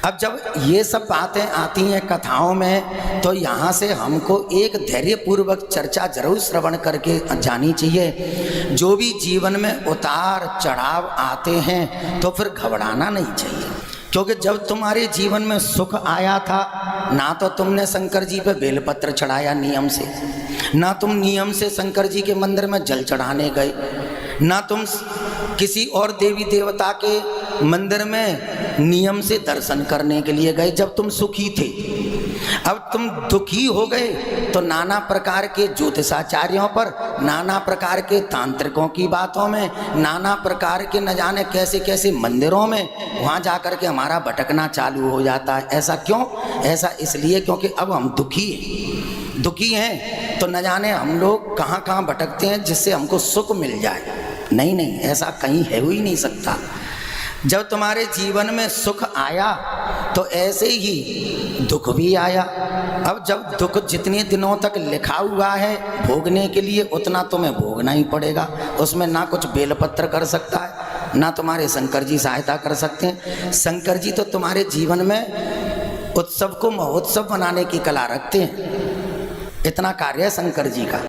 अब जब ये सब बातें आती हैं कथाओं में, तो यहाँ से हमको एक धैर्यपूर्वक चर्चा जरूर श्रवण करके जानी चाहिए। जो भी जीवन में उतार चढ़ाव आते हैं तो फिर घबराना नहीं चाहिए, क्योंकि जब तुम्हारे जीवन में सुख आया था, ना तो तुमने शंकर जी पे बेलपत्र चढ़ाया नियम से, ना तुम नियम से शंकर जी के मंदिर में जल चढ़ाने गए, ना तुम किसी और देवी देवता के मंदिर में नियम से दर्शन करने के लिए गए जब तुम सुखी थे। अब तुम दुखी हो गए तो नाना प्रकार के ज्योतिषाचार्यों पर, नाना प्रकार के तांत्रिकों की बातों में, नाना प्रकार के न जाने कैसे कैसे मंदिरों में वहाँ जा कर के हमारा भटकना चालू हो जाता है। ऐसा क्यों? ऐसा इसलिए क्योंकि अब हम दुखी हैं तो न जाने हम लोग कहाँ कहाँ भटकते हैं जिससे हमको सुख मिल जाए। नहीं, ऐसा कहीं है ही नहीं सकता। जब तुम्हारे जीवन में सुख आया तो ऐसे ही दुख भी आया। अब जब दुख जितने दिनों तक लिखा हुआ है भोगने के लिए, उतना तुम्हें भोगना ही पड़ेगा। उसमें ना कुछ बेलपत्र कर सकता है, ना तुम्हारे शंकर जी सहायता कर सकते हैं। शंकर जी तो तुम्हारे जीवन में उत्सव को महोत्सव बनाने की कला रखते हैं। इतना कार्य है शंकर जी का।